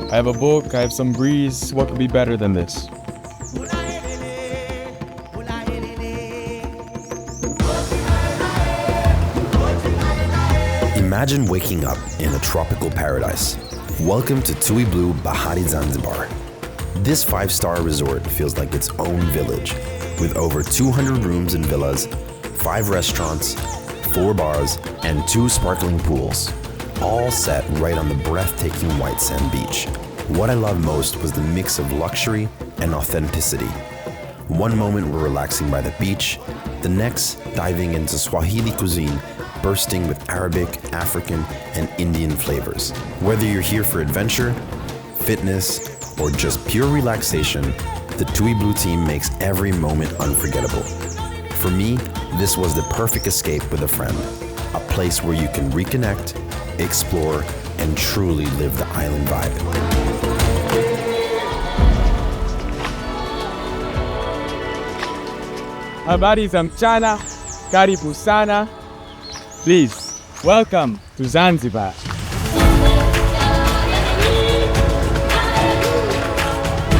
I have a book, I have some breeze. What could be better than this? Imagine waking up in a tropical paradise. Welcome to TUI BLUE Bahari Zanzibar. This 5-star resort feels like its own village, with over 200 rooms and villas, 5 restaurants, 4 bars, and 2 sparkling pools, all set right on the breathtaking white sand beach. What I loved most was the mix of luxury and authenticity. One moment we're relaxing by the beach, the next diving into Swahili cuisine, bursting with Arabic, African, and Indian flavors. Whether you're here for adventure, fitness, or just pure relaxation, the TUI BLUE team makes every moment unforgettable. For me, this was the perfect escape with a friend, a place where you can reconnect, explore, and truly live the island vibe. Habari za mchana, karibu sana. Please, welcome to Zanzibar.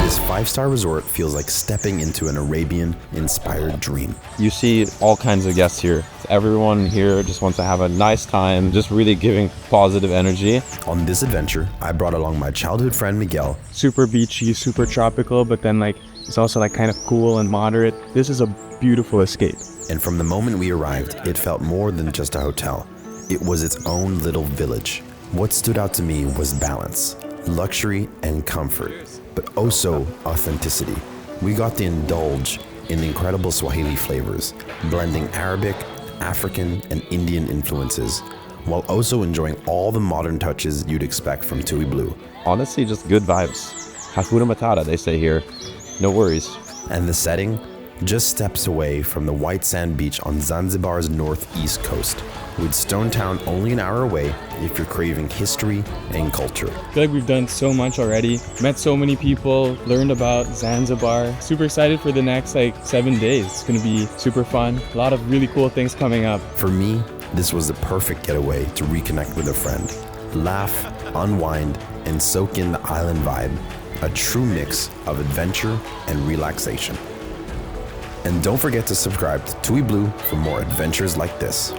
This 5-star resort feels like stepping into an Arabian-inspired dream. You see all kinds of guests here. Everyone here just wants to have a nice time, just really giving positive energy. On this adventure, I brought along my childhood friend Miguel. Super beachy, super tropical, but then it's also kind of cool and moderate. This is a beautiful escape. And from the moment we arrived, it felt more than just a hotel. It was its own little village. What stood out to me was balance, luxury and comfort, but also authenticity. We got to indulge in incredible Swahili flavors, blending Arabic, African, and Indian influences, while also enjoying all the modern touches you'd expect from TUI BLUE. Honestly, just good vibes. Hakuna Matata, they say here. No worries. And the setting? Just steps away from the white sand beach on Zanzibar's northeast coast, with Stone Town only an hour away if you're craving history and culture. I feel like we've done so much already, met so many people, learned about Zanzibar. Super excited for the next 7 days. It's gonna be super fun. A lot of really cool things coming up. For me, this was the perfect getaway to reconnect with a friend, laugh, unwind, and soak in the island vibe, a true mix of adventure and relaxation. And don't forget to subscribe to TUI BLUE for more adventures like this.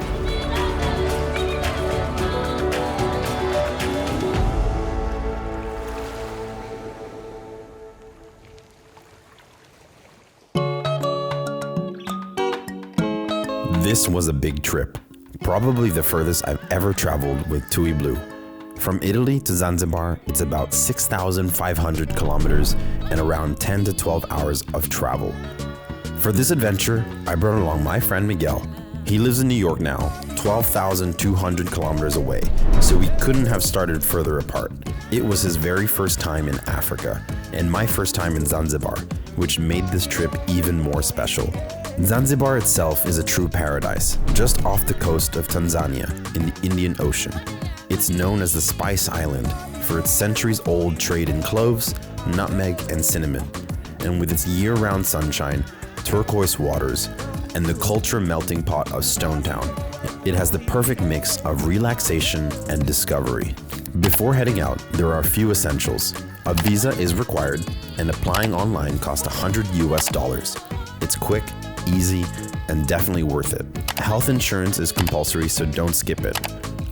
This was a big trip, probably the furthest I've ever traveled with TUI BLUE. From Italy to Zanzibar, it's about 6,500 kilometers and around 10 to 12 hours of travel. For this adventure, I brought along my friend Miguel. He lives in New York now, 12,200 kilometers away, so we couldn't have started further apart. It was his very first time in Africa, and my first time in Zanzibar, which made this trip even more special. Zanzibar itself is a true paradise, just off the coast of Tanzania in the Indian Ocean. It's known as the Spice Island for its centuries-old trade in cloves, nutmeg, and cinnamon, and with its year-round sunshine, turquoise waters, and the culture melting pot of Stone Town. It has the perfect mix of relaxation and discovery. Before heading out, there are a few essentials. A visa is required, and applying online costs $100 US. It's quick, easy, and definitely worth it. Health insurance is compulsory, so don't skip it.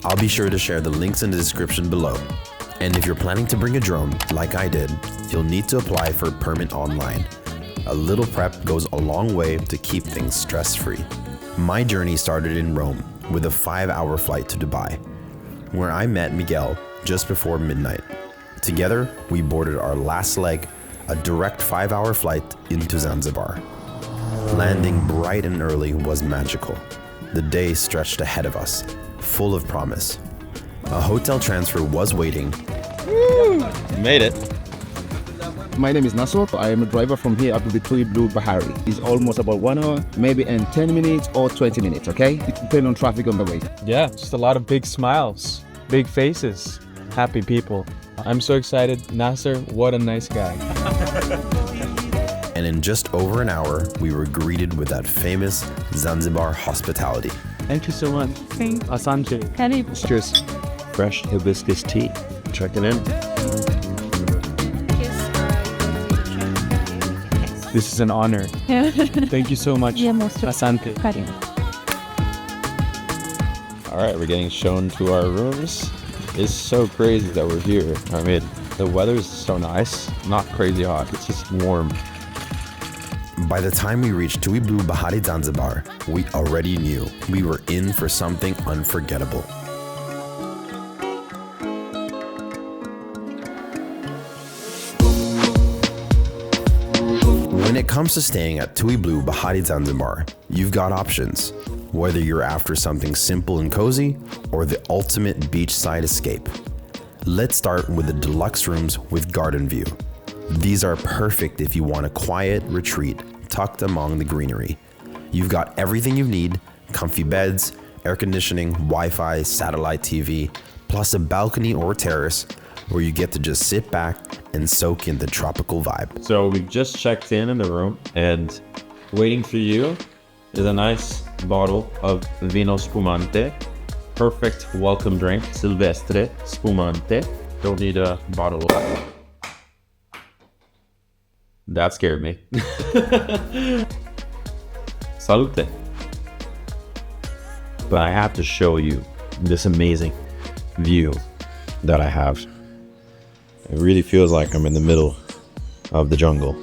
I'll be sure to share the links in the description below. And if you're planning to bring a drone, like I did, you'll need to apply for a permit online. A little prep goes a long way to keep things stress-free. My journey started in Rome with a 5-hour flight to Dubai, where I met Miguel just before midnight. Together, we boarded our last leg, a direct 5-hour flight into Zanzibar. Landing bright and early was magical. The day stretched ahead of us, full of promise. A hotel transfer was waiting. Woo! Made it. My name is Nasser. I am a driver from here up to the TUI BLUE Bahari. It's almost about 1 hour, maybe in 10 minutes or 20 minutes, okay? It depends on traffic on the way. Yeah, just a lot of big smiles, big faces, happy people. I'm so excited. Nasser, what a nice guy. And in just over an hour, we were greeted with that famous Zanzibar hospitality. Thank you so much. Asante. Karibu. It's just fresh hibiscus tea. Check it in. This is an honor. Thank you so much. Yeah, most Asante. Karim. All right, we're getting shown to our rooms. It's so crazy that we're here. I mean, the weather is so nice, not crazy hot. It's just warm. By the time we reached TUI BLUE Bahari Zanzibar, we already knew we were in for something unforgettable. When it comes to staying at TUI BLUE Bahari Zanzibar, you've got options. Whether you're after something simple and cozy or the ultimate beachside escape. Let's start with the deluxe rooms with garden view. These are perfect if you want a quiet retreat tucked among the greenery. You've got everything you need: comfy beds, air conditioning, Wi-Fi, satellite TV, plus a balcony or terrace where you get to just sit back and soak in the tropical vibe. So we just checked in the room, and waiting for you is a nice bottle of vino spumante. Perfect welcome drink, Silvestre Spumante. Don't need a bottle of that. That scared me. Salute. But I have to show you this amazing view that I have. It really feels like I'm in the middle of the jungle.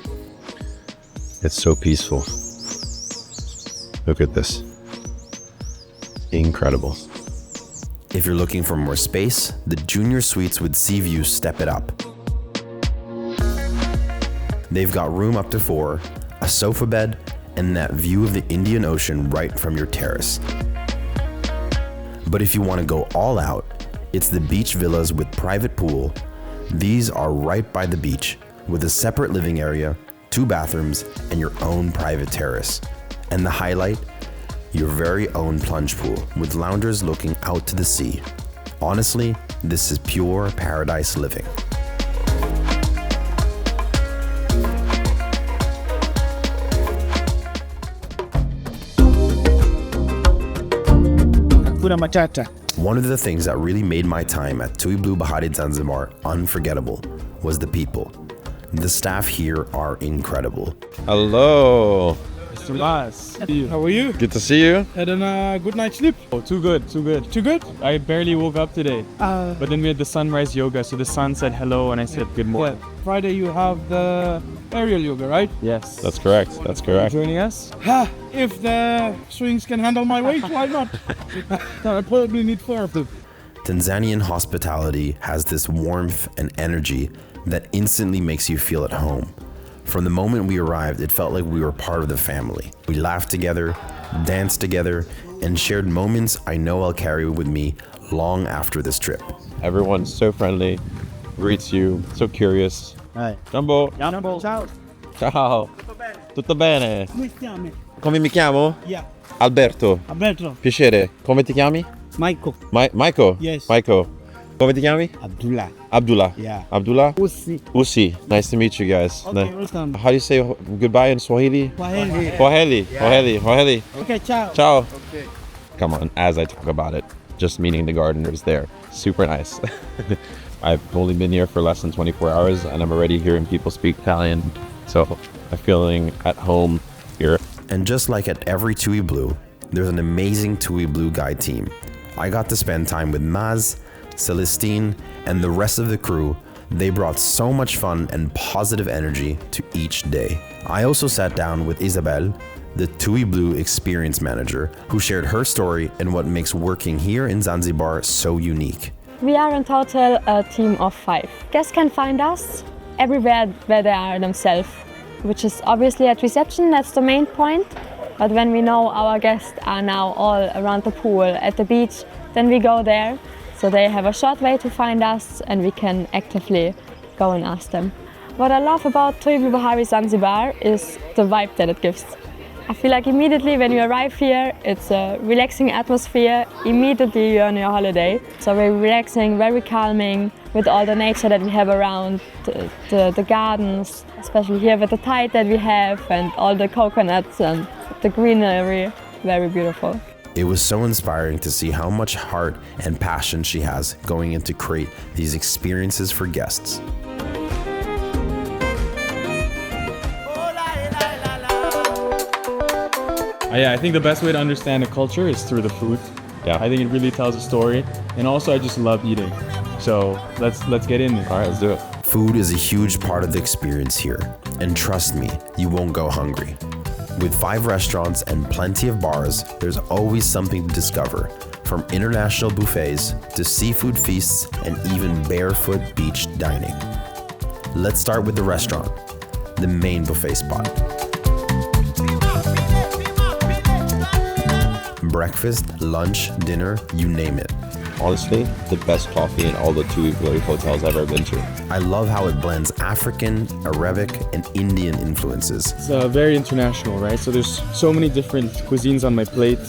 It's so peaceful. Look at this. Incredible. If you're looking for more space, the junior suites with sea view step it up. They've got room up to 4, a sofa bed, and that view of the Indian Ocean right from your terrace. But if you want to go all out, it's the beach villas with private pool. These are right by the beach with a separate living area, 2 bathrooms, and your own private terrace. And the highlight? Your very own plunge pool with loungers looking out to the sea. Honestly, this is pure paradise living. One of the things that really made my time at TUI BLUE Bahari Zanzibar unforgettable was the people. The staff here are incredible. Hello. Mr. Mas, how are you? Good to see you. Had a good night's sleep? Oh, too good. Too good? I barely woke up today. But then we had the sunrise yoga, so the sun said hello and I said good morning. Friday you have the aerial yoga, right? Yes. That's correct. That's correct. Joining us? If the swings can handle my weight, why not? I probably need 4 of them. Tanzanian hospitality has this warmth and energy that instantly makes you feel at home. From the moment we arrived, it felt like we were part of the family. We laughed together, danced together, and shared moments I know I'll carry with me long after this trip. Everyone's so friendly, greets you, so curious. Hi. Jumbo. Ciao. Ciao. Tutto bene? Come ti chiami? Come mi chiamo? Yeah. Alberto. Alberto. Piacere. Come ti chiami? Michael. Michael? Yes. Michael. Come ti chiami? Abdullah. Abdullah. Yeah. Abdullah? Usi. Usi. Nice to meet you guys. Okay, welcome. How do you say goodbye in Swahili? Swahili. Swahili. Okay, ciao. Ciao. Okay. Come on, as I talk about it, just meeting the gardeners there. Super nice. I've only been here for less than 24 hours and I'm already hearing people speak Italian. So I'm feeling at home here. And just like at every TUI BLUE, there's an amazing TUI BLUE guide team. I got to spend time with Maz, Celestine, and the rest of the crew. They brought so much fun and positive energy to each day. I also sat down with Isabel, the TUI BLUE experience manager, who shared her story and what makes working here in Zanzibar so unique. We are in total a team of 5. Guests can find us everywhere where they are themselves, which is obviously at reception, that's the main point. But when we know our guests are now all around the pool, at the beach, then we go there. So they have a short way to find us and we can actively go and ask them. What I love about TUI BLUE Bahari Zanzibar is the vibe that it gives. I feel like immediately when you arrive here, it's a relaxing atmosphere. Immediately you're on your holiday. So very relaxing, very calming with all the nature that we have around, the gardens, especially here with the tide that we have and all the coconuts and the greenery. Very beautiful. It was so inspiring to see how much heart and passion she has going into create these experiences for guests. Yeah, I think the best way to understand a culture is through the food. Yeah. I think it really tells a story. And also I just love eating. So let's get in there. All right, let's do it. Food is a huge part of the experience here, and trust me, you won't go hungry. With 5 restaurants and plenty of bars, there's always something to discover, from international buffets to seafood feasts and even barefoot beach dining. Let's start with the restaurant, the main buffet spot. Breakfast, lunch, dinner, you name it. Honestly, the best coffee in all the TUI BLUE hotels I've ever been to. I love how it blends African, Arabic, and Indian influences. It's very international, right? So there's so many different cuisines on my plate.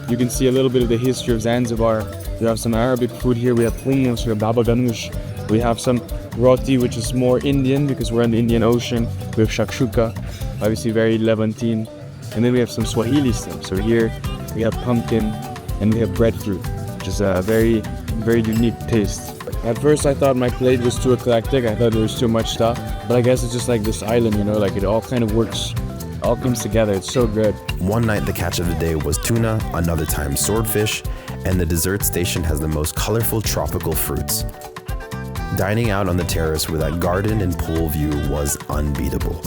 You can see a little bit of the history of Zanzibar. You have some Arabic food here. We have plingas, we have baba ganoush. We have some roti, which is more Indian because we're in the Indian Ocean. We have shakshuka, obviously very Levantine. And then we have some Swahili stuff. So here we have pumpkin and we have breadfruit, which is a very, very unique taste. At first I thought my plate was too eclectic. I thought there was too much stuff. But I guess it's just like this island, you know, like it all kind of works. It all comes together. It's so good. One night the catch of the day was tuna, another time swordfish, and the dessert station has the most colorful tropical fruits. Dining out on the terrace with that garden and pool view was unbeatable.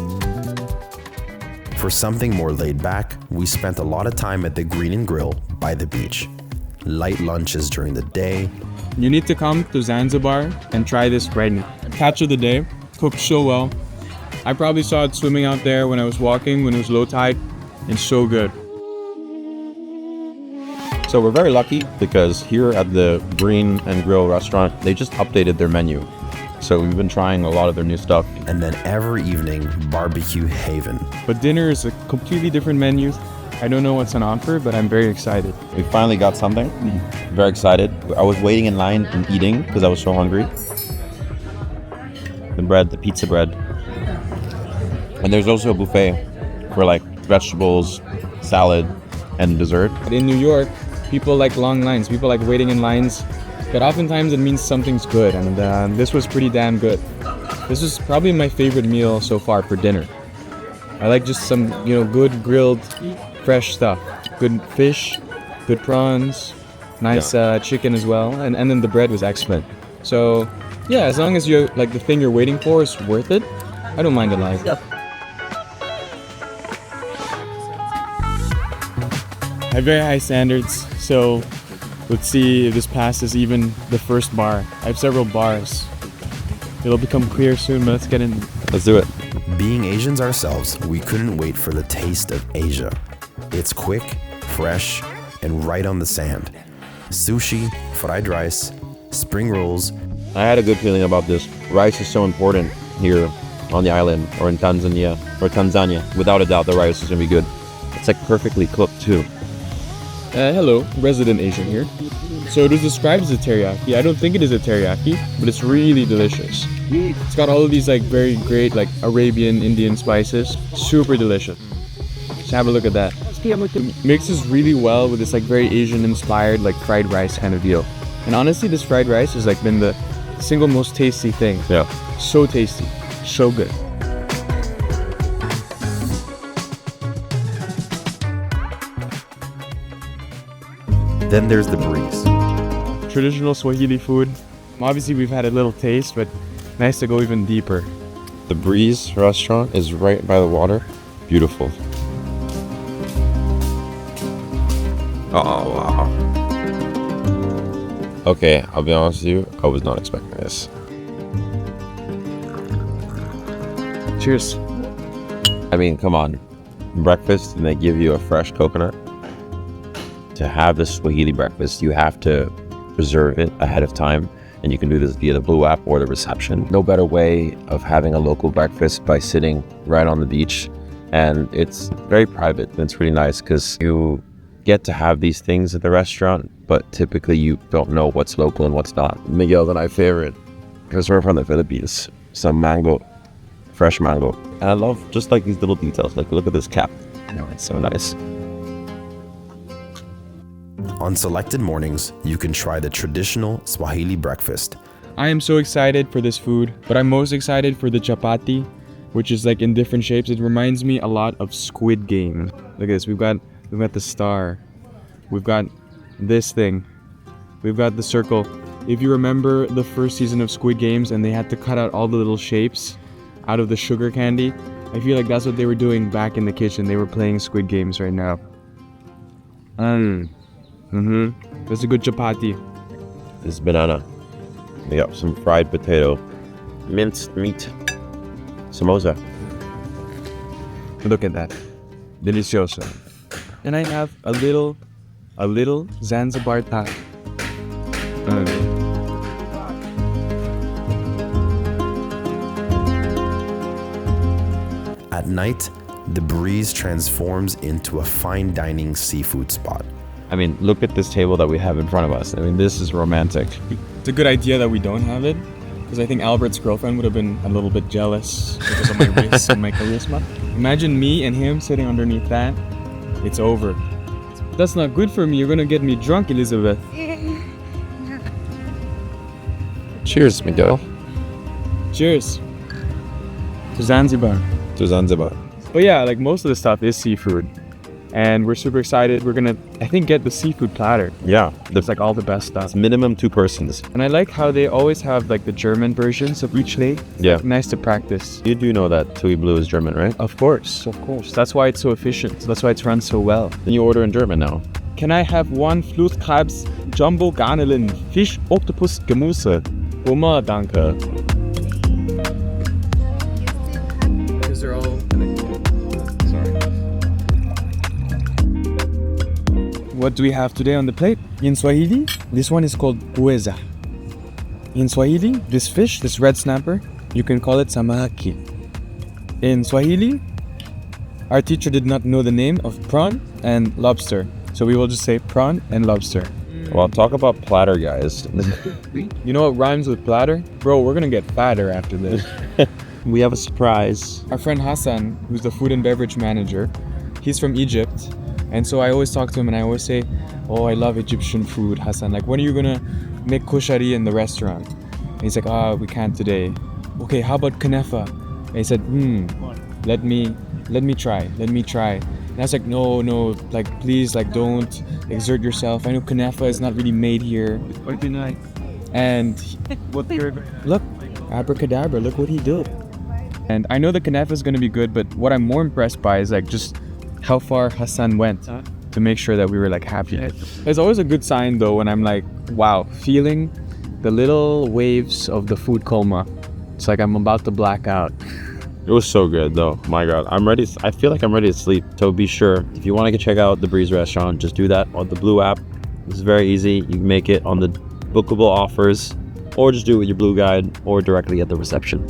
For something more laid back, we spent a lot of time at the Green and Grill by the beach. Light lunches during the day. You need to come to Zanzibar and try this bread. Catch of the day, cooked so well. I probably saw it swimming out there when I was walking, when it was low tide. It's so good. So we're very lucky because here at the Green and Grill restaurant, they just updated their menu. So we've been trying a lot of their new stuff. And then every evening, barbecue haven. But dinner is a completely different menu. I don't know what's on offer, but I'm very excited. We finally got something. Very excited. I was waiting in line and eating because I was so hungry. The bread, the pizza bread. And there's also a buffet for like vegetables, salad, and dessert. In New York, people like long lines. People like waiting in lines. But oftentimes it means something's good, and this was pretty damn good. This is probably my favorite meal so far for dinner. I like just some, good grilled, fresh stuff. Good fish, good prawns, nice chicken as well, and then the bread was excellent. So, yeah, as long as you like the thing you're waiting for is worth it, I don't mind the line. I have very high standards, so let's see if this passes even the first bar. I have several bars. It'll become clear soon, but let's get in. Let's do it. Being Asians ourselves, we couldn't wait for the taste of Asia. It's quick, fresh, and right on the sand. Sushi, fried rice, spring rolls. I had a good feeling about this. Rice is so important here on the island or in Tanzania. Without a doubt, the rice is gonna be good. It's like perfectly cooked too. Hello, resident Asian here. So it was described as a teriyaki. I don't think it is a teriyaki, but it's really delicious. It's got all of these like very great like Arabian, Indian spices. Super delicious. Just have a look at that. It mixes really well with this like very Asian inspired like fried rice kind of deal. And honestly, this fried rice has like been the single most tasty thing. Yeah. So tasty. So good. Then there's the breeze. Traditional Swahili food. Obviously we've had a little taste, but nice to go even deeper. The Breeze restaurant is right by the water. Beautiful. Oh, wow. Okay, I'll be honest with you, I was not expecting this. Cheers. I mean, come on. Breakfast and they give you a fresh coconut. To have this Swahili breakfast, you have to reserve it ahead of time, and you can do this via the Blue app or the reception. No better way of having a local breakfast by sitting right on the beach, and it's very private and it's really nice because you get to have these things at the restaurant, but typically you don't know what's local and what's not. Miguel and I favorite because we're from the Philippines. Some mango, fresh mango, and I love just like these little details. Like look at this cap, it's so nice. On selected mornings, you can try the traditional Swahili breakfast. I am so excited for this food, but I'm most excited for the chapati, which is like in different shapes. It reminds me a lot of Squid Game. Look at this, we've got We've got the star. We've got this thing. We've got the circle. If you remember the first season of Squid Games and they had to cut out all the little shapes out of the sugar candy, I feel like that's what they were doing back in the kitchen. They were playing Squid Games right now. That's a good chapati. This banana. We got some fried potato, minced meat, samosa. Look at that. Delicioso. And I have a little Zanzibar Thai. At night, the breeze transforms into a fine dining seafood spot. I mean, look at this table that we have in front of us. I mean, this is romantic. It's a good idea that we don't have it, because I think Albert's girlfriend would have been a little bit jealous because of my wrist and my charisma. Imagine me and him sitting underneath that. It's over. That's not good for me. You're gonna get me drunk, Elizabeth. Cheers, Miguel. Cheers. To Zanzibar. To Zanzibar. But yeah, like most of the stuff is seafood. And we're super excited. We're gonna, I think, get the seafood platter. Yeah, It's like all the best stuff. it's minimum 2 persons. And I like how they always have like the German versions of each lake. Yeah. Nice to practice. You do know that TUI Blue is German, right? Of course. That's why it's so efficient. That's why it's run so well. Then you order in German now. Can I have 1 Flusskrebs, Jumbo Garnelen, Fisch, Octopus, Gemüse? Hummer, danke. Because they're all... Sorry. What do we have today on the plate? In Swahili, this one is called pweza. In Swahili, this fish, this red snapper, you can call it samaki. In Swahili, our teacher did not know the name of prawn and lobster. So we will just say prawn and lobster. Well, talk about platter, guys. You know what rhymes with platter? Bro, we're gonna get fatter after this. We have a surprise. Our friend Hassan, who's the food and beverage manager, he's from Egypt. And so I always talk to him and I always say, oh, I love Egyptian food, Hassan. Like, when are you gonna make kushari in the restaurant? And he's like, we can't today. Okay, how about kanefa? And he said, let me try. And I was like, no, like, please, like, don't exert yourself. I know kanefa is not really made here. And look, abracadabra, look what he did. And I know the kanefa is gonna be good, but what I'm more impressed by is like just how far Hassan went to make sure that we were like happy. It's always a good sign though when I'm like, wow, feeling the little waves of the food coma. It's like I'm about to black out. It was so good though. My God, I'm ready. I feel like I'm ready to sleep. So be sure, if you want to check out the Breeze restaurant, just do that on the Blue app. It's very easy. You can make it on the bookable offers, or just do it with your Blue guide, or directly at the reception.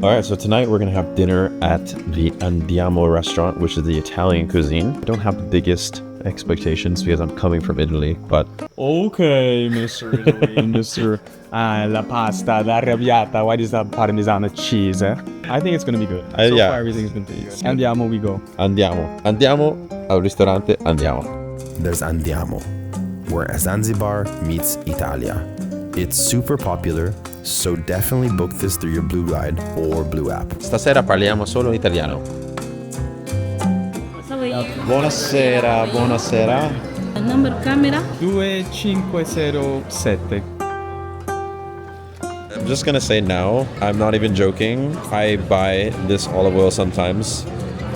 All right, so tonight we're gonna have dinner at the Andiamo restaurant, which is the Italian cuisine. I don't have the biggest expectations because I'm coming from Italy, but Okay, Mr. Italy, Mr. La pasta, la arrabbiata, what is that Parmesan cheese? I think it's gonna be good. So yeah. far, everything's been pretty good. Andiamo, we go. Andiamo al ristorante Andiamo. There's Andiamo, where Zanzibar meets Italia. It's super popular, so definitely book this through your Blue Guide or Blue app. Stasera parliamo solo italiano. Buonasera, buonasera. Number camera. 2507. I'm just gonna say now, I'm not even joking. I buy this olive oil sometimes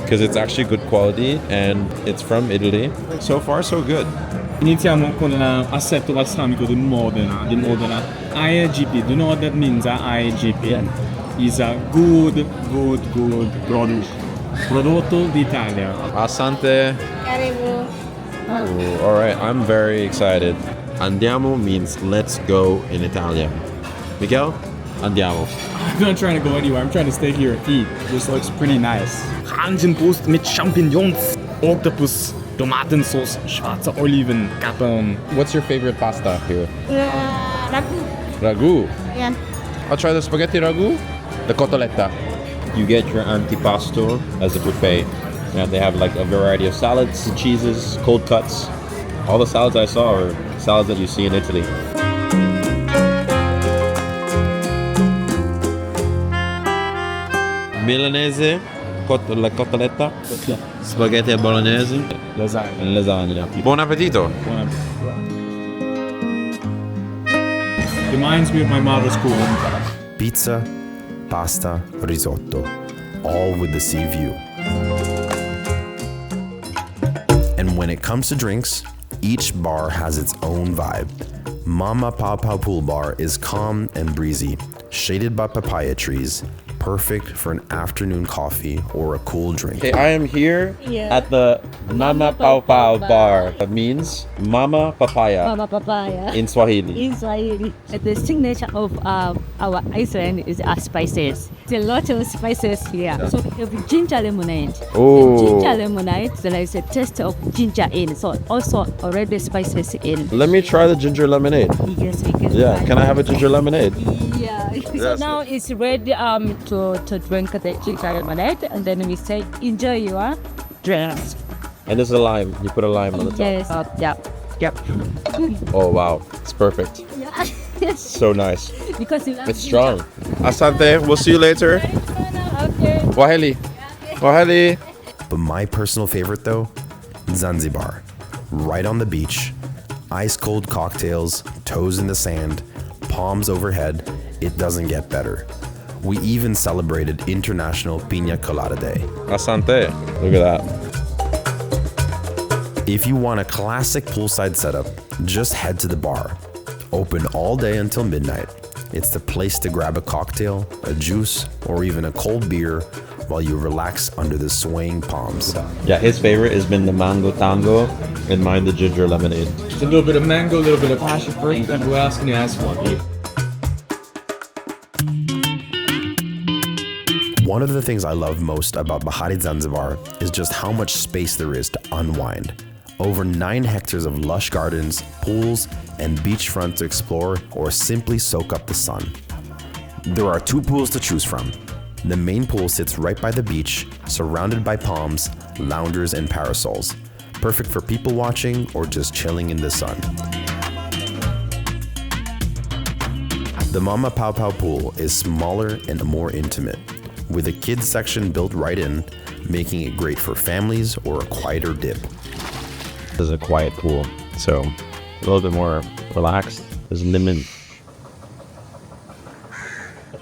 because it's actually good quality and it's from Italy. So far, so good. Iniziamo con l'assetto balsamico di Modena. IAGP. Do you know what that means? IAGP is a good product. Prodotto d'Italia. Asante. All right, I'm very excited. Andiamo means let's go in Italian. Miguel, andiamo. I'm not trying to go anywhere. I'm trying to stay here and eat. This looks pretty nice. Hähnchenbrust mit Champignons, Octopus, Tomatensauce, schwarze Oliven, Kapern. What's your favorite pasta here? Ragu. Ragu. Yeah. I'll try the spaghetti ragu. The cotoletta. You get your antipasto as a buffet. And they have like a variety of salads, cheeses, cold cuts. All the salads I saw are salads that you see in Italy. Milanese la cotoletta, spaghetti bolognese, Lasagna. and lasagna. Buon appetito! Reminds me of my mother's cooking. Pizza, pasta, risotto, all with the sea view. And when it comes to drinks, each bar has its own vibe. Mama Pau Pau Pool Bar is calm and breezy, shaded by papaya trees, perfect for an afternoon coffee or a cool drink. Okay, I am here Yeah. at the Mama Pau Pau bar. That means Mama Papaya Mama papaya. in Swahili. In Swahili. The signature of our Iceland is our spices. There's a lot of spices here. So we have ginger lemonade. Oh. The ginger lemonade, there is a taste of ginger in. So also already spices in. Let me try the ginger lemonade. Yes, we can. Yeah, try. can I have a ginger lemonade? Yeah. So Yes. now it's ready to drink the ginger lemonade, and then we say enjoy your drinks. And this is a lime. You put a lime on the top. Yes. Yep. Oh wow, it's perfect. Yeah. Yes. So nice. Because you love It's strong. Asante, we'll see you later. Okay. Waheli. Waheli. But my personal favorite though, Zanzibar. Right on the beach, ice cold cocktails, toes in the sand, palms overhead, it doesn't get better. We even celebrated International Pina Colada Day. Asante. Look at that. If you want a classic poolside setup, just head to the bar. Open all day until midnight. It's the place to grab a cocktail, a juice, or even a cold beer while you relax under the swaying palms. Yeah, his favorite has been the mango tango and mine the ginger lemonade. It's a little bit of mango, a little bit of passion fruit, and what else can you ask for? One of the things I love most about Bahari Zanzibar is just how much space there is to unwind. Over 9 hectares of lush gardens, pools, and beachfront to explore or simply soak up the sun. There are 2 pools to choose from. The main pool sits right by the beach, surrounded by palms, loungers, and parasols. Perfect for people watching or just chilling in the sun. The Mama Pau Pau pool is smaller and more intimate, with a kids section built right in, making it great for families or a quieter dip. This is a quiet pool, so a little bit more relaxed. There's lemon.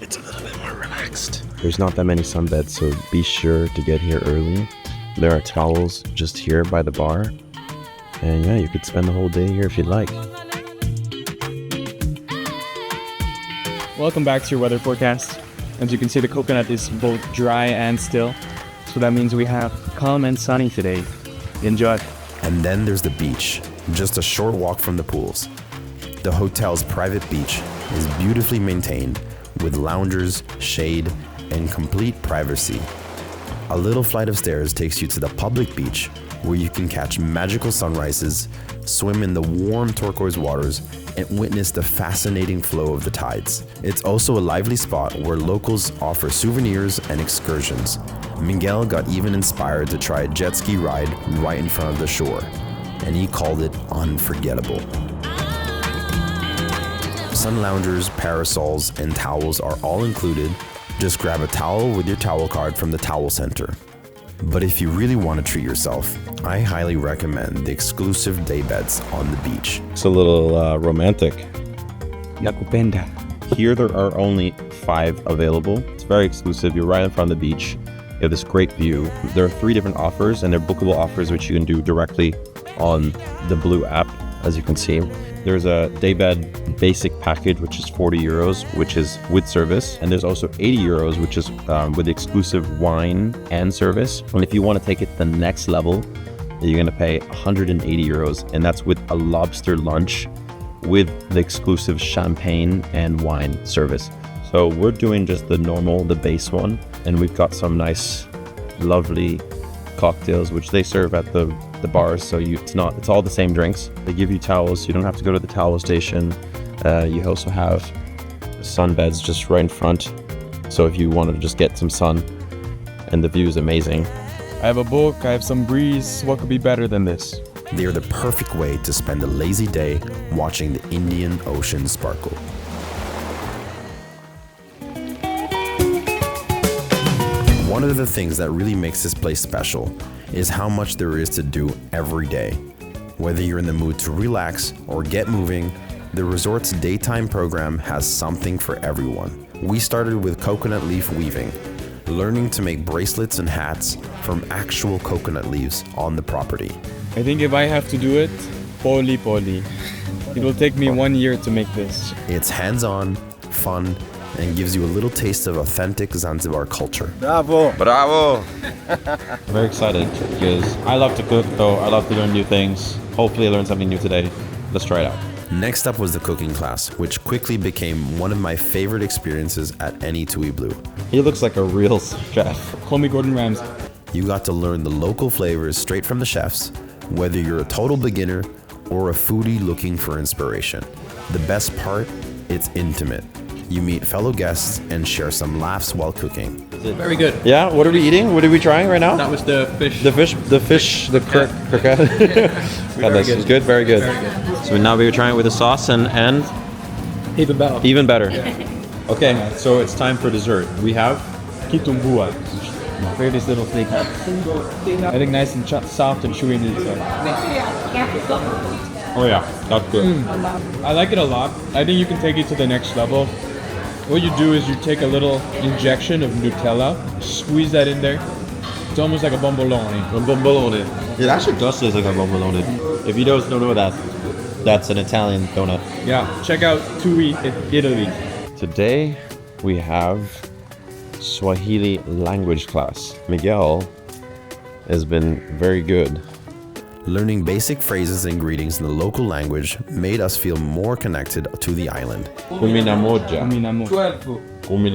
It's a little bit more relaxed. There's not that many sunbeds, so be sure to get here early. There are towels just here by the bar. And yeah, you could spend the whole day here if you'd like. Welcome back to your weather forecast. As you can see, the coconut is both dry and still. So that means we have calm and sunny today. Enjoy. And then there's the beach, just a short walk from the pools. The hotel's private beach is beautifully maintained with loungers, shade, and complete privacy. A little flight of stairs takes you to the public beach where you can catch magical sunrises, swim in the warm turquoise waters, and witness the fascinating flow of the tides. It's also a lively spot where locals offer souvenirs and excursions. Miguel got even inspired to try a jet ski ride right in front of the shore, and he called it unforgettable. Sun loungers, parasols, and towels are all included. Just grab a towel with your towel card from the towel center. But if you really want to treat yourself, I highly recommend the exclusive day beds on the beach. It's a little romantic. Yakupenda. Here there are only 5 available. It's very exclusive. You're right in front of the beach. You have this great view. There are 3 different offers, and they're bookable offers which you can do directly on the Blue app, as you can see. There's a daybed basic package, which is 40 euros, which is with service. And there's also 80 euros, which is with exclusive wine and service. And if you want to take it to the next level, you're going to pay 180 euros. And that's with a lobster lunch with the exclusive champagne and wine service. So we're doing just the normal, the base one. And we've got some nice, lovely cocktails, which they serve at the bars. So it's all the same drinks. They give you towels, so you don't have to go to the towel station. You also have sunbeds just right in front. So if you wanted to just get some sun, and the view is amazing. I have a book, I have some breeze. What could be better than this? They are the perfect way to spend a lazy day watching the Indian Ocean sparkle. One of the things that really makes this place special is how much there is to do every day. Whether you're in the mood to relax or get moving, the resort's daytime program has something for everyone. We started with coconut leaf weaving, learning to make bracelets and hats from actual coconut leaves on the property. I think if I have to do it, poli. It will take me 1 year to make this. It's hands-on, fun, and gives you a little taste of authentic Zanzibar culture. Bravo! I'm very excited because I love to cook, though. I love to learn new things. Hopefully I learned something new today. Let's try it out. Next up was the cooking class, which quickly became one of my favorite experiences at any TUI Blue. He looks like a real chef. Call me Gordon Ramsay. You got to learn the local flavors straight from the chefs, whether you're a total beginner or a foodie looking for inspiration. The best part, it's intimate. You meet fellow guests and share some laughs while cooking. Very good. Yeah, what are we eating? What are we trying right now? That was the fish. The croquette. God, this is good, very good. So now we're trying it with the sauce and Even better. even better. Okay, so it's time for dessert. We have Kitumbua. Very this little flake. I think nice and soft and chewy inside. oh yeah, that's good. I like it a lot. I think you can take it to the next level. What you do is you take a little injection of Nutella, squeeze that in there. It's almost like a bombolone. A bombolone. It actually does taste like a bombolone. If you don't know that, that's an Italian donut. Yeah, check out TUI in Italy. Today we have Swahili language class. Miguel has been very good. Learning basic phrases and greetings in the local language made us feel more connected to the island. Kumina moja. Kumina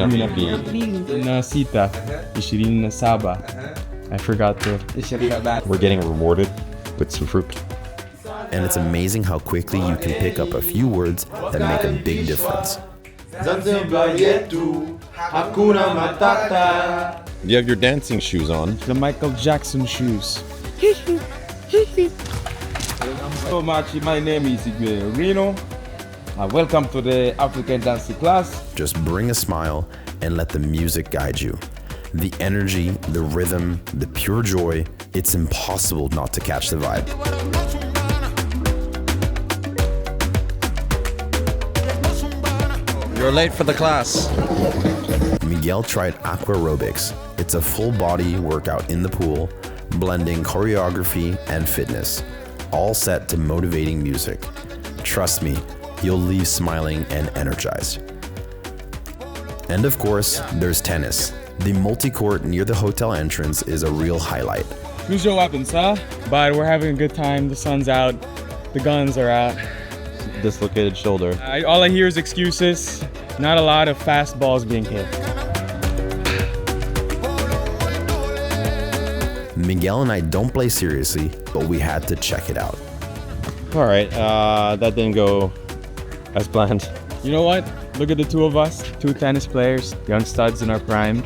Na sita, 27. I forgot to. We're getting rewarded with some fruit. And it's amazing how quickly you can pick up a few words that make a big difference. You have your dancing shoes on. The Michael Jackson shoes. So much, my name is Miguel. Welcome to the African dancing class. Just bring a smile and let the music guide you. The energy, the rhythm, the pure joy, it's impossible not to catch the vibe. You're late for the class. Miguel tried aquarobics. It's a full body workout in the pool, blending choreography and fitness, all set to motivating music. Trust me, you'll leave smiling and energized. And of course, there's tennis. The multi-court near the hotel entrance is a real highlight. Use your weapons, huh? But we're having a good time. The sun's out. The guns are out. Dislocated shoulder. All I hear is excuses. Not a lot of fast balls being hit. Miguel and I don't play seriously, but we had to check it out. All right, that didn't go as planned. You know what? Look at the two of us, two tennis players, young studs in our prime.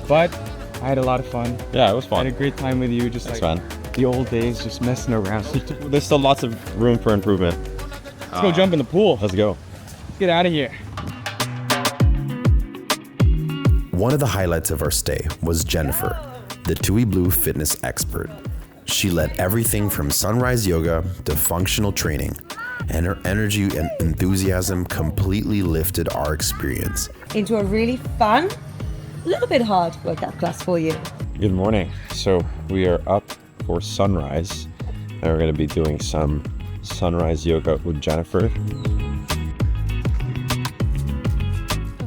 But I had a lot of fun. Yeah, it was I fun. had a great time with you, just Thanks, like man. the old days, just messing around. There's still lots of room for improvement. Let's go jump in the pool. Let's go. Let's get out of here. One of the highlights of our stay was Jennifer, the TUI Blue fitness expert. She led everything from sunrise yoga to functional training, and her energy and enthusiasm completely lifted our experience. Into a really fun, a little bit hard workout class for you. Good morning. So we are up for sunrise, and we're going to be doing some sunrise yoga with Jennifer.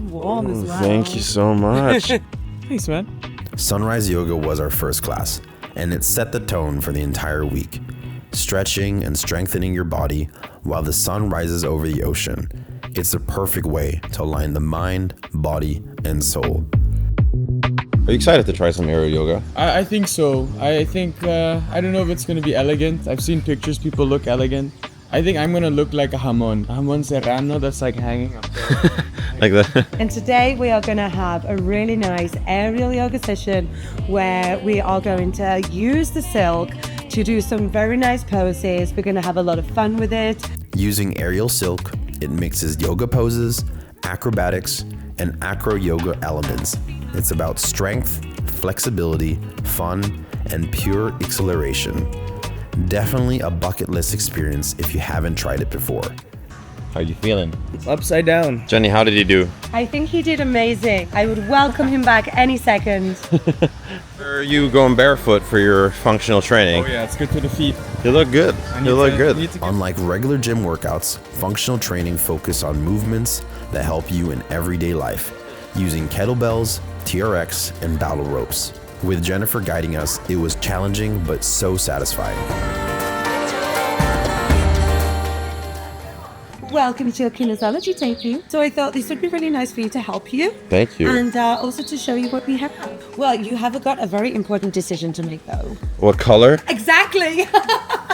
Warm as well. Thank you so much. Thanks, man. Sunrise yoga was our first class, and it set the tone for the entire week. Stretching and strengthening your body while the sun rises over the ocean. It's the perfect way to align the mind, body, and soul. Are you excited to try some aerial yoga? I think so. I think, I don't know if it's going to be elegant. I've seen pictures, people look elegant. I think I'm going to look like a jamon serrano that's like hanging up there. Like that? And today we are going to have a really nice aerial yoga session where we are going to use the silk to do some very nice poses. We're going to have a lot of fun with it. Using aerial silk, it mixes yoga poses, acrobatics, and acro yoga elements. It's about strength, flexibility, fun, and pure exhilaration. Definitely a bucket list experience if you haven't tried it before. How you feeling? Upside down. Jenny, how did he do? I think he did amazing. I would welcome him back any second. Are you going barefoot for your functional training? Oh yeah, it's good to the feet. You look good. You look good. Unlike regular gym workouts, functional training focuses on movements that help you in everyday life, using kettlebells, TRX, and battle ropes. With Jennifer guiding us, it was challenging but so satisfying. Welcome to your kinesiology taping. So I thought this would be really nice for you to help you. Thank you. And also to show you what we have. Well, you have got a very important decision to make though. What color? Exactly.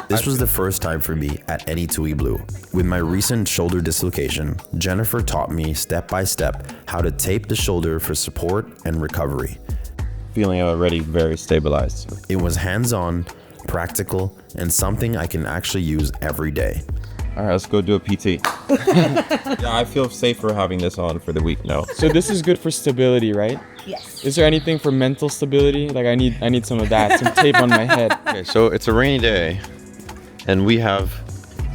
This was the first time for me at any TUI Blue. With my recent shoulder dislocation, Jennifer taught me step by step how to tape the shoulder for support and recovery. Feeling already very stabilized. It was hands-on, practical, and something I can actually use every day. All right, let's go do a PT. Yeah, I feel safer having this on for the week now. So this is good for stability, right? Yes. Is there anything for mental stability? Like I need some of that, some tape on my head. Okay, so it's a rainy day, and we have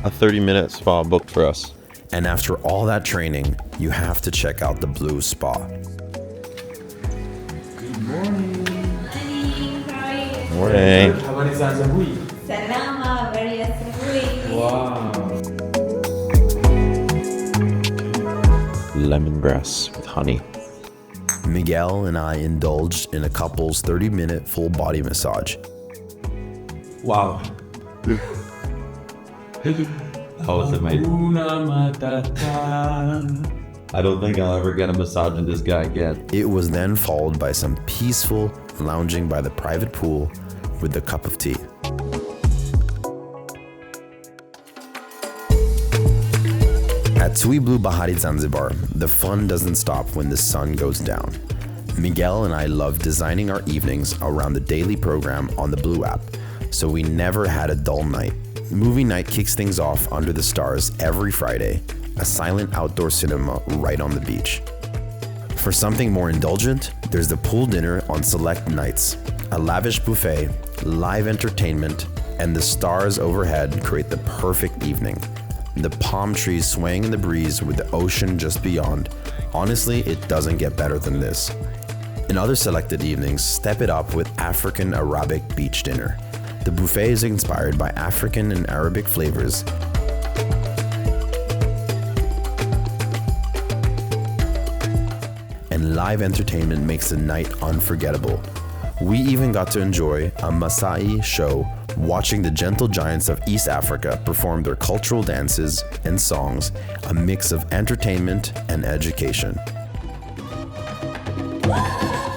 a 30-minute spa booked for us. And after all that training, you have to check out the Blue Spa. Morning. Salama, very asri. Wow. Lemongrass with honey. Miguel and I indulged in a couple's 30-minute full body massage. Wow. That was amazing. I don't think I'll ever get a massage with this guy again. It was then followed by some peaceful lounging by the private pool with a cup of tea. At TUI BLUE Bahari Zanzibar, the fun doesn't stop when the sun goes down. Miguel and I love designing our evenings around the daily program on the Blue app, so we never had a dull night. Movie night kicks things off under the stars every Friday, a silent outdoor cinema right on the beach. For something more indulgent, there's the pool dinner on select nights. A lavish buffet, live entertainment, and the stars overhead create the perfect evening. The palm trees swaying in the breeze with the ocean just beyond. Honestly, it doesn't get better than this. In other selected evenings, step it up with African Arabic beach dinner. The buffet is inspired by African and Arabic flavors. And live entertainment makes the night unforgettable. We even got to enjoy a Maasai show, watching the gentle giants of East Africa perform their cultural dances and songs, a mix of entertainment and education.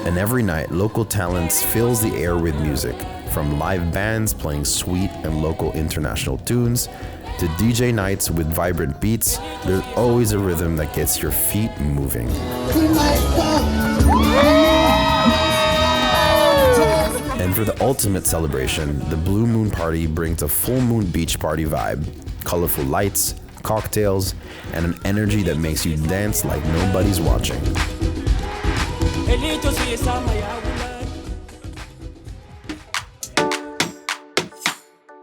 And every night, local talents fills the air with music, from live bands playing sweet and local international tunes, to DJ nights with vibrant beats. There's always a rhythm that gets your feet moving. And for the ultimate celebration, the Blue Moon Party brings a full moon beach party vibe, colorful lights, cocktails, and an energy that makes you dance like nobody's watching.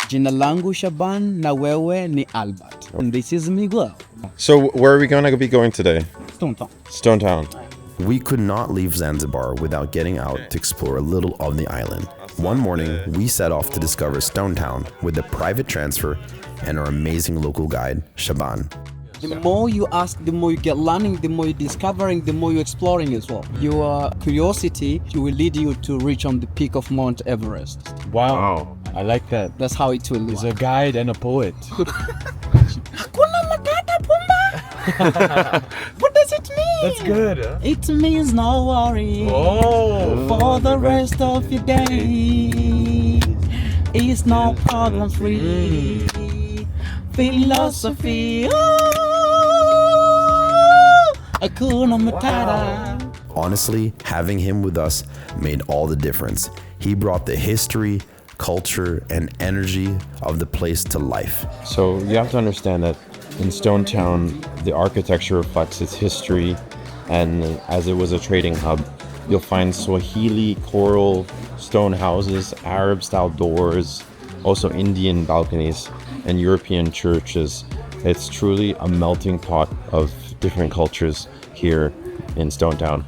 Jina langu Shaban na wewe ni Albert. And this is Miguel. So where are we going to be going today? Stone Town. Stone Town. We could not leave Zanzibar without getting out to explore a little of the island. One morning, we set off to discover Stone Town with a private transfer and our amazing local guide, Shaban. The more you ask, the more you get learning, the more you're discovering, the more you're exploring as well. Your curiosity will lead you to reach on the peak of Mount Everest. Wow. I like that. That's how it will He's a guide and a poet. What does it mean? That's good. Huh? It means no worry for the rest of your day. It's no problem free. Philosophy. Hakuna Matata. Honestly, having him with us made all the difference. He brought the history, culture, and energy of the place to life. So you have to understand that in Stone Town, the architecture reflects its history, and as it was a trading hub, You'll find Swahili coral stone houses, Arab style doors, also Indian balconies, and European churches. It's truly a melting pot of different cultures here in Stone Town.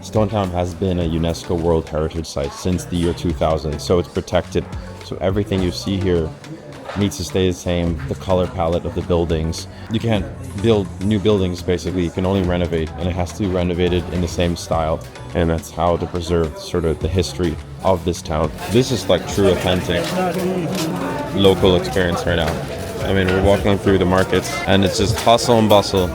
Stone Town has been a UNESCO World Heritage Site since the year 2000, so it's protected. So everything you see here needs to stay the same. The color palette of the buildings. You can't build new buildings, basically. You can only renovate, and it has to be renovated in the same style. And that's how to preserve sort of the history of this town. This is like true, authentic, local experience right now. I mean, we're walking through the markets, and it's just hustle and bustle.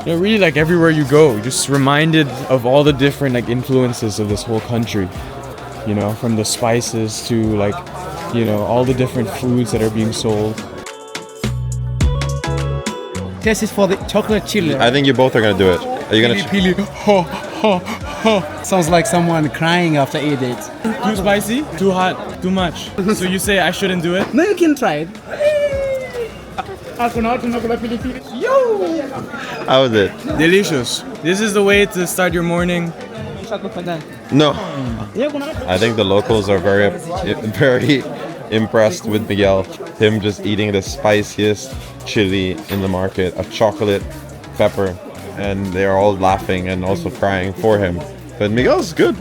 Really, like everywhere you go, you're just reminded of all the different like influences of this whole country. You know, from the spices to like, you know, all the different foods that are being sold. This is for the chocolate chili. I think you both are gonna do it. Are you gonna? Pili, Sounds like someone crying after eating it. Too spicy? Too hot? Too much? So you say I shouldn't do it? No, you can try it. How was it? Delicious. This is the way to start your morning. No. I think the locals are very impressed with Miguel. Him just eating the spiciest chili in the market, a chocolate pepper, and they're all laughing and also crying for him. But Miguel's good.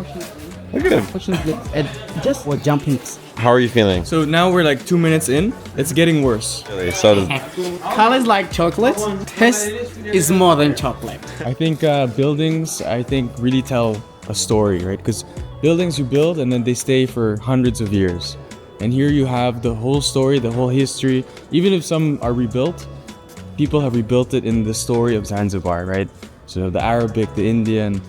Look at him. Just we're jumping. How are you feeling? So now we're like 2 minutes in. It's getting worse. So Colors like chocolate. Taste is more than chocolate. I think buildings, really tell a story, right? Because buildings you build and then they stay for hundreds of years. And here you have the whole story, the whole history. Even if some are rebuilt, people have rebuilt it in the story of Zanzibar, right? So the Arabic, the Indian,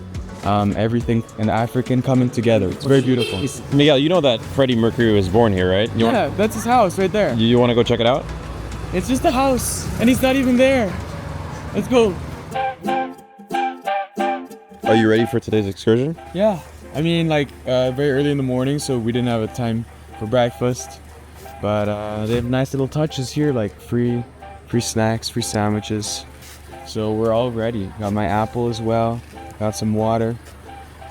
everything, and African coming together. It's very beautiful. Miguel, you know that Freddie Mercury was born here, right? That's his house right there. You want to go check it out? It's just a house, and he's not even there. Let's go. Are you ready for today's excursion? Yeah. I mean, like, very early in the morning, so we didn't have a time for breakfast. But they have nice little touches here, like free snacks, free sandwiches. So we're all ready. Got my apple as well. Got some water.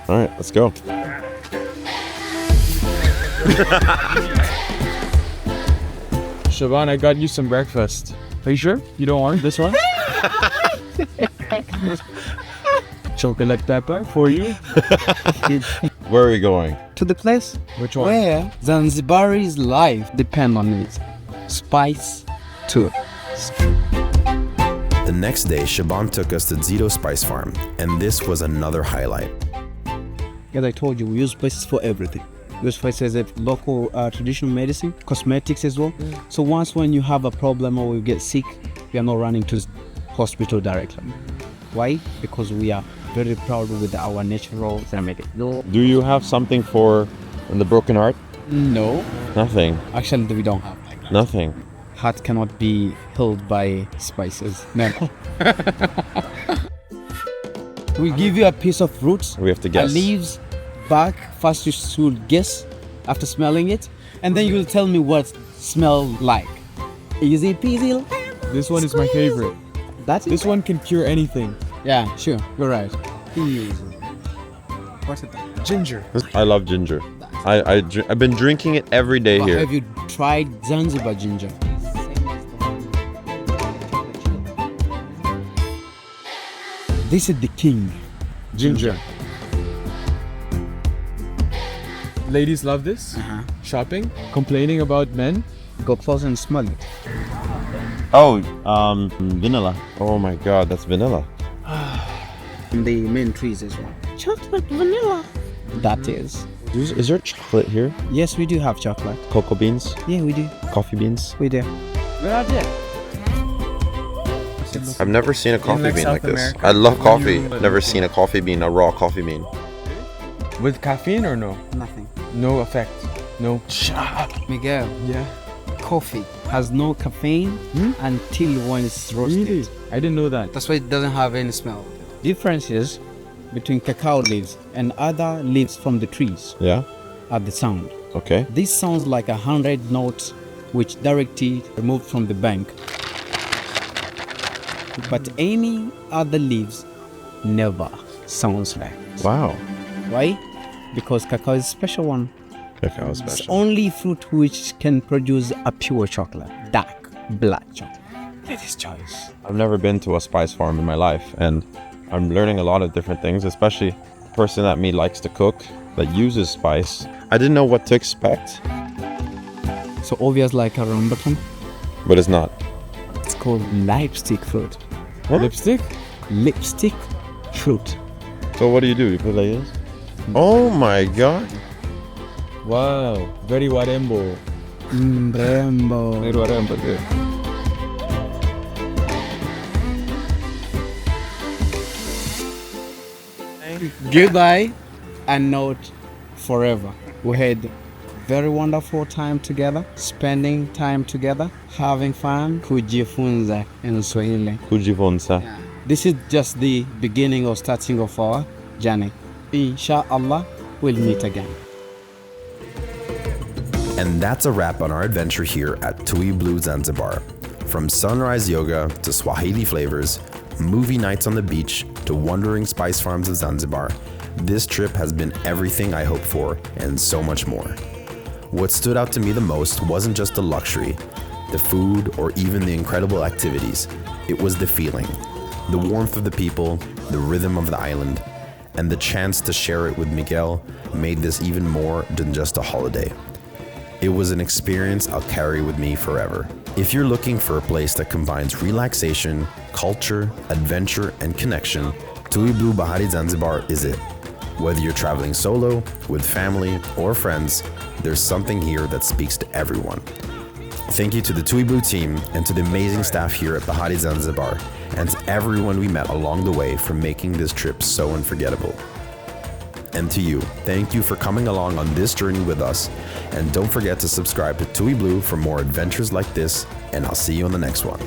All right, let's go. Shaban, I got you some breakfast. Are you sure? You don't want this one? Chocolate pepper for you. Where are we going? To the place Which one? where Zanzibari's life depend on it. Spice tour. The next day, Shaban took us to Zito Spice Farm, and this was another highlight. As I told you, we use spices for everything. We use spices as local traditional medicine, cosmetics as well. So once when you have a problem or you get sick, we are not running to hospital directly. Why? Because we are very proud with our natural remedy. Do you have something for the broken heart? No. Nothing. Actually, we don't have like that. Nothing. Heart cannot be healed by spices. No. We give you a piece of fruit. We have to guess. Leaves, bark. First you should guess after smelling it, and then you will tell me what smell like. Easy peasy. This one is my favorite. That's it. This one can cure anything. Yeah, sure. You're right. What's it? Ginger. I love ginger. I've been drinking it every day But here. have you tried Zanzibar ginger? This is the king. Ginger. Ladies love this. Shopping, complaining about men. Go close and smell it. Oh, vanilla. Oh my god, that's vanilla. The main trees as well. Chocolate vanilla. That is. Is there chocolate here? Yes, we do have chocolate. Cocoa beans? Yeah, we do. Coffee beans? We do. I've never seen a coffee like bean South like this. America? I love coffee. Never seen a coffee bean, a raw coffee bean. With caffeine or no? Nothing. No effect. No. Miguel, Yeah. coffee has no caffeine until when it's roasted. Really? I didn't know that. That's why it doesn't have any smell. Differences between cacao leaves and other leaves from the trees Yeah? are the sound. Okay. This sounds like 100 notes which directly removed from the bank. But any other leaves, never. sounds like. Wow. Why? Because cacao is a special one. Cacao is It's special. only fruit which can produce a pure chocolate, dark, black chocolate. That is choice. I've never been to a spice farm in my life, and I'm learning a lot of different things, especially a person that me likes to cook, that uses spice. I didn't know what to expect, So obvious like a rambutan. but it's not. It's called lipstick fruit. What? Lipstick? Lipstick fruit. So what do? You put it like this? Oh my god. Wow. Very warembo. Brembo. Very warembo. Good. Goodbye and not forever. We had very wonderful time together, spending time together, having fun, kujifunza in Swahili. Kujifunza. This is just the beginning or starting of our journey. Inshallah, we'll meet again. And that's a wrap on our adventure here at TUI Blue Zanzibar. From sunrise yoga to Swahili flavors, movie nights on the beach to wandering spice farms of Zanzibar, this trip has been everything I hoped for and so much more. What stood out to me the most wasn't just the luxury, the food, or even the incredible activities. It was the feeling, the warmth of the people, the rhythm of the island, and the chance to share it with Miguel made this even more than just a holiday. It was an experience I'll carry with me forever. If you're looking for a place that combines relaxation, culture, adventure, and connection, TUI Blue Bahari Zanzibar is it. Whether you're traveling solo, with family, or friends, there's something here that speaks to everyone. Thank you to the TUI Blue team and to the amazing staff here at Bahari Zanzibar, and to everyone we met along the way for making this trip so unforgettable. And to you, thank you for coming along on this journey with us, and don't forget to subscribe to TUI Blue for more adventures like this, and I'll see you on the next one.